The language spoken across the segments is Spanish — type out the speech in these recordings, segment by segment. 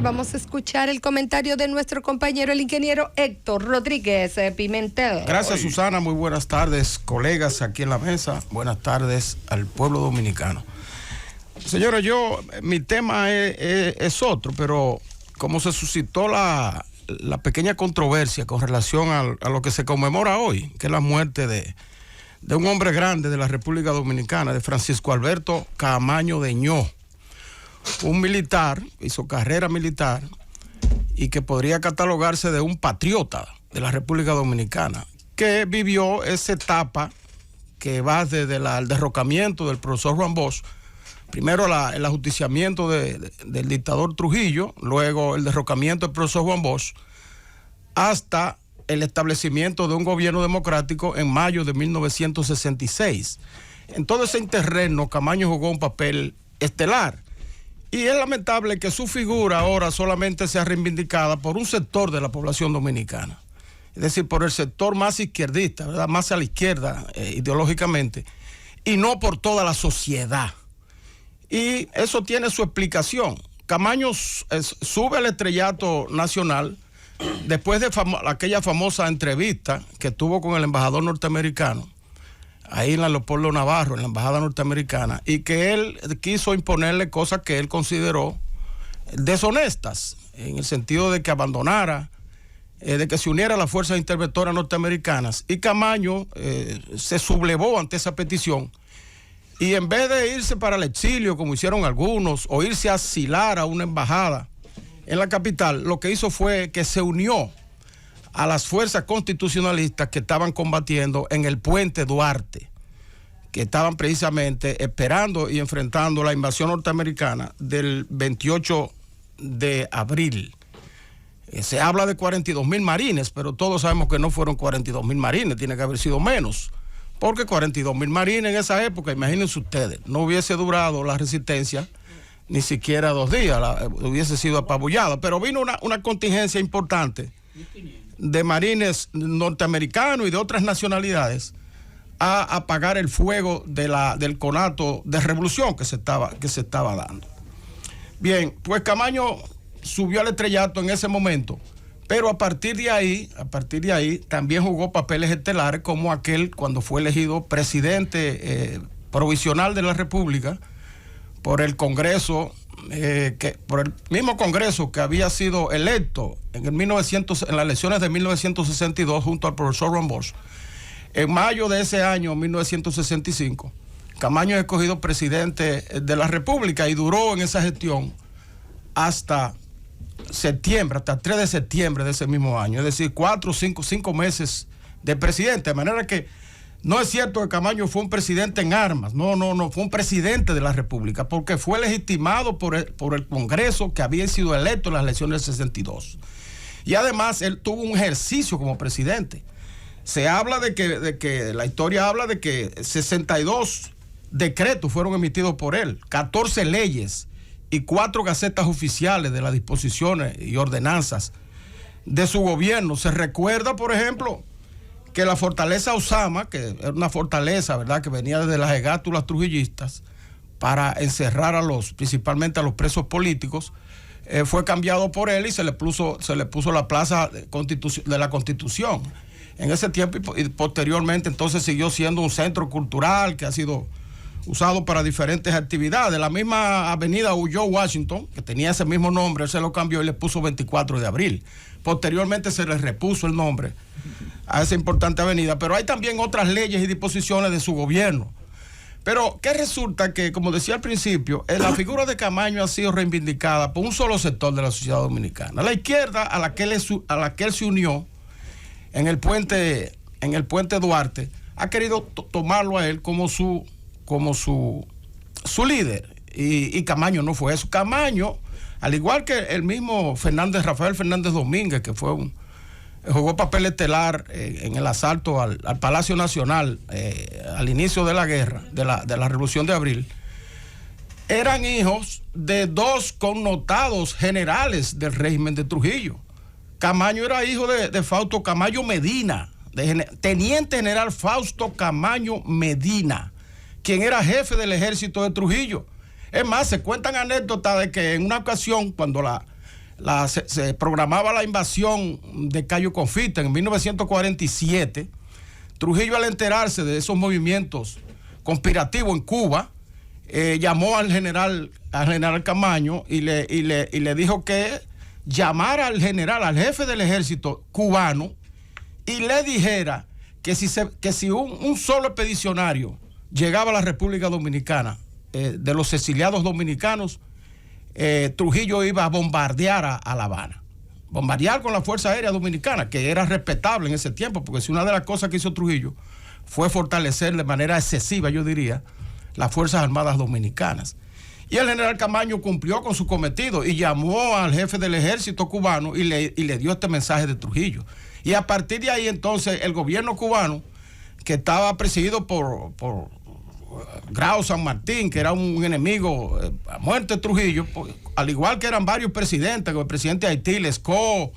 Vamos a escuchar el comentario de nuestro compañero, el ingeniero Héctor Rodríguez Pimentel. Gracias, Susana. Muy buenas tardes, colegas aquí en la mesa. Buenas tardes al pueblo dominicano. Señores, mi tema es otro, pero como se suscitó la pequeña controversia con relación a lo que se conmemora hoy, que es la muerte de un hombre grande de la República Dominicana, de Francisco Alberto Camaño de Ño, un militar, hizo carrera militar y que podría catalogarse de un patriota de la República Dominicana, que vivió esa etapa que va desde el derrocamiento del profesor Juan Bosch, primero el ajusticiamiento del dictador Trujillo, luego el derrocamiento del profesor Juan Bosch, hasta el establecimiento de un gobierno democrático en mayo de 1966. En todo ese interregno, Camaño jugó un papel estelar. Y es lamentable que su figura ahora solamente sea reivindicada por un sector de la población dominicana. Es decir, por el sector más izquierdista, ¿verdad? Más a la izquierda ideológicamente, y no por toda la sociedad. Y eso tiene su explicación. Camaño sube al estrellato nacional después de aquella famosa entrevista que tuvo con el embajador norteamericano, ahí en la Leopoldo Navarro, en la embajada norteamericana, y que él quiso imponerle cosas que él consideró deshonestas, en el sentido de que abandonara, de que se uniera a las fuerzas interventoras norteamericanas. Y Camaño se sublevó ante esa petición, y en vez de irse para el exilio, como hicieron algunos, o irse a asilar a una embajada en la capital, lo que hizo fue que se unió a las fuerzas constitucionalistas que estaban combatiendo en el puente Duarte, que estaban precisamente esperando y enfrentando la invasión norteamericana del 28 de abril. Se habla de 42,000 marines, pero todos sabemos que no fueron 42,000 marines, tiene que haber sido menos, porque 42,000 marines en esa época, imagínense ustedes, no hubiese durado la resistencia ni siquiera 2 días, hubiese sido apabullada, pero vino una contingencia importante de marines norteamericanos y de otras nacionalidades a apagar el fuego del conato de revolución que se estaba dando. Bien, pues Camaño subió al estrellato en ese momento, pero a partir de ahí también jugó papeles estelares, como aquel cuando fue elegido presidente provisional de la República por el Congreso, por el mismo Congreso que había sido electo en las elecciones de 1962 junto al profesor Juan Bosch. En mayo de ese año, 1965, Camaño es escogido presidente de la República y duró en esa gestión hasta septiembre, hasta el 3 de septiembre de ese mismo año, es decir, 5 meses de presidente, de manera que no es cierto que Camaño fue un presidente en armas, no, fue un presidente de la República, porque fue legitimado por el Congreso que había sido electo en las elecciones del 62. Y además él tuvo un ejercicio como presidente. Se habla de que la historia habla de que 62 decretos fueron emitidos por él, 14 leyes y 4 gacetas oficiales de las disposiciones y ordenanzas de su gobierno. Se recuerda, por ejemplo, que la fortaleza Osama, que era una fortaleza, ¿verdad?, que venía desde las egátulas trujillistas para encerrar principalmente a los presos políticos, fue cambiado por él y se le puso la plaza de la Constitución. En ese tiempo y posteriormente entonces siguió siendo un centro cultural que ha sido usado para diferentes actividades. La misma avenida Ulloa Washington, que tenía ese mismo nombre, él se lo cambió y le puso 24 de abril. Posteriormente se le repuso el nombre a esa importante avenida, pero hay también otras leyes y disposiciones de su gobierno. Pero que resulta que, como decía al principio, la figura de Camaño ha sido reivindicada por un solo sector de la sociedad dominicana. La izquierda a la que él se unió en el puente Duarte ha querido tomarlo a él como su líder, y Camaño no fue eso. Camaño, al igual que el mismo Rafael Fernández Domínguez, que jugó papel estelar en el asalto al Palacio Nacional al inicio de la guerra, de la Revolución de Abril, eran hijos de 2 connotados generales del régimen de Trujillo. Camaño era hijo de Fausto Camaño Medina, teniente general Fausto Camaño Medina, quien era jefe del ejército de Trujillo. Es más, se cuentan anécdotas de que en una ocasión, cuando se programaba la invasión de Cayo Confite en 1947, Trujillo, al enterarse de esos movimientos conspirativos en Cuba, llamó al general Camaño y le dijo que llamara al jefe del ejército cubano y le dijera que si un solo expedicionario llegaba a la República Dominicana, de los exiliados dominicanos, Trujillo iba a bombardear a La Habana. Bombardear con la Fuerza Aérea Dominicana, que era respetable en ese tiempo, porque si una de las cosas que hizo Trujillo fue fortalecer de manera excesiva, yo diría, las Fuerzas Armadas Dominicanas. Y el general Camaño cumplió con su cometido y llamó al jefe del ejército cubano y le dio este mensaje de Trujillo. Y a partir de ahí, entonces, el gobierno cubano, que estaba presidido por Grau San Martín, que era un enemigo a muerte de Trujillo, al igual que eran varios presidentes, como el presidente de Haití, Lescaut,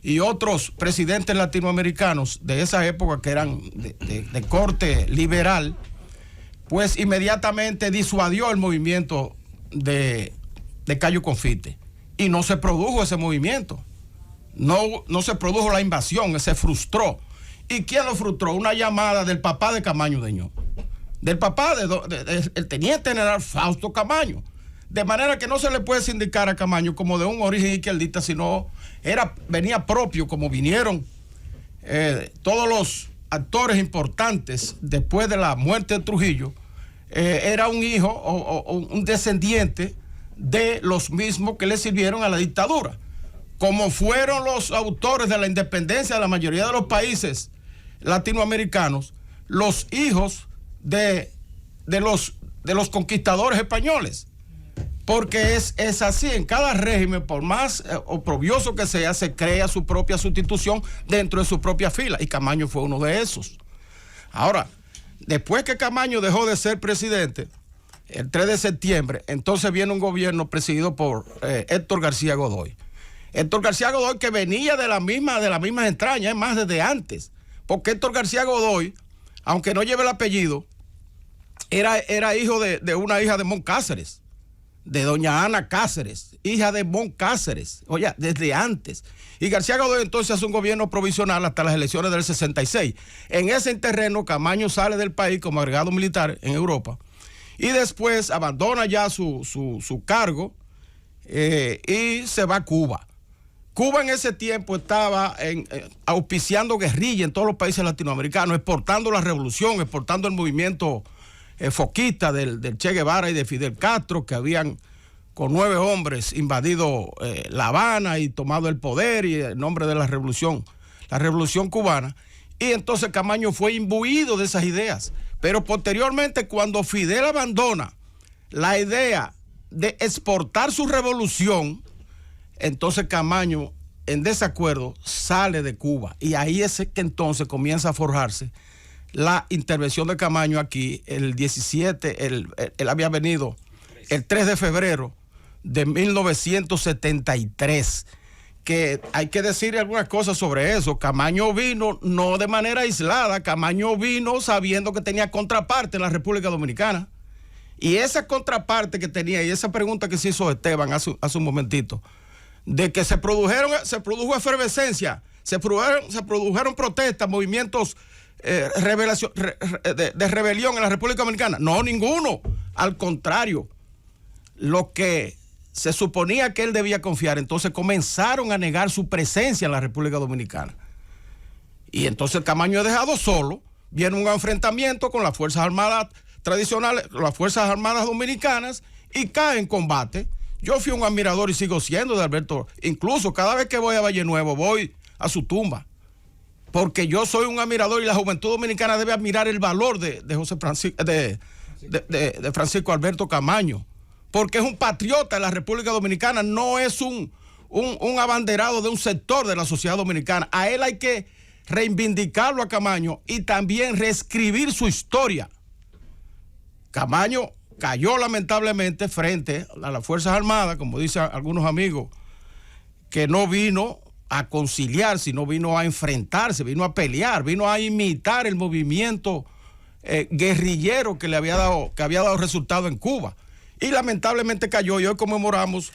y otros presidentes latinoamericanos de esa época que eran de corte liberal, pues inmediatamente disuadió el movimiento de Cayo Confite. Y no se produjo ese movimiento. No se produjo la invasión, se frustró. ¿Y quién lo frustró? Una llamada del papá de Camaño Deñó. Del papá del teniente general Fausto Camaño. De manera que no se le puede sindicar a Camaño como de un origen izquierdista, sino venía propio, como vinieron todos los actores importantes después de la muerte de Trujillo. Era un hijo o un descendiente de los mismos que le sirvieron a la dictadura. Como fueron los autores de la independencia de la mayoría de los países latinoamericanos, los hijos de los conquistadores españoles. Porque es así, en cada régimen, por más oprobioso que sea, se crea su propia sustitución dentro de su propia fila, y Camaño fue uno de esos. Ahora, después que Camaño dejó de ser presidente, el 3 de septiembre, entonces viene un gobierno presidido por Héctor García Godoy. Héctor García Godoy, que venía de las mismas entrañas, es más, desde antes, porque Héctor García Godoy, aunque no lleve el apellido, era hijo de una hija de Moncáceres, de doña Ana Cáceres, hija de Moncáceres, oye, desde antes. Y García Godoy entonces hace un gobierno provisional hasta las elecciones del 66. En ese terreno, Camaño sale del país como agregado militar en Europa y después abandona ya su cargo y se va a Cuba. Cuba en ese tiempo estaba auspiciando guerrilla en todos los países latinoamericanos, exportando la revolución, exportando el movimiento foquista del Che Guevara y de Fidel Castro, que habían con 9 hombres invadido La Habana y tomado el poder y en nombre de la revolución cubana. Y entonces Camaño fue imbuido de esas ideas. Pero posteriormente, cuando Fidel abandona la idea de exportar su revolución, entonces Camaño, en desacuerdo, sale de Cuba. Y ahí es que entonces comienza a forjarse la intervención de Camaño aquí el 17, él había venido el 3 de febrero de 1973, que hay que decir algunas cosas sobre eso. Camaño vino no de manera aislada, Camaño vino sabiendo que tenía contraparte en la República Dominicana, y esa contraparte que tenía, y esa pregunta que se hizo Esteban hace un momentito, de que se produjo efervescencia, se produjeron protestas, movimientos de rebelión en la República Dominicana. No, ninguno. Al contrario, lo que se suponía que él debía confiar, entonces comenzaron a negar su presencia en la República Dominicana. Y entonces Camaño es dejado solo, viene un enfrentamiento con las Fuerzas Armadas tradicionales, las Fuerzas Armadas Dominicanas, y cae en combate. Yo fui un admirador y sigo siendo de Alberto. Incluso cada vez que voy a Valle Nuevo, voy a su tumba, porque yo soy un admirador y la juventud dominicana debe admirar el valor de Francisco Alberto Camaño, porque es un patriota de la República Dominicana, no es un abanderado de un sector de la sociedad dominicana. A él hay que reivindicarlo, a Camaño, y también reescribir su historia. Camaño cayó lamentablemente frente a las Fuerzas Armadas, como dicen algunos amigos, que no vino a conciliar, sino vino a enfrentarse, vino a pelear, vino a imitar el movimiento guerrillero que había dado resultado en Cuba. Y lamentablemente cayó, y hoy conmemoramos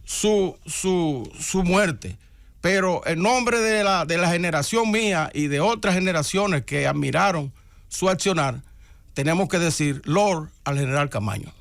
su muerte. Pero en nombre de la generación mía y de otras generaciones que admiraron su accionar, tenemos que decir Lord al general Camaño.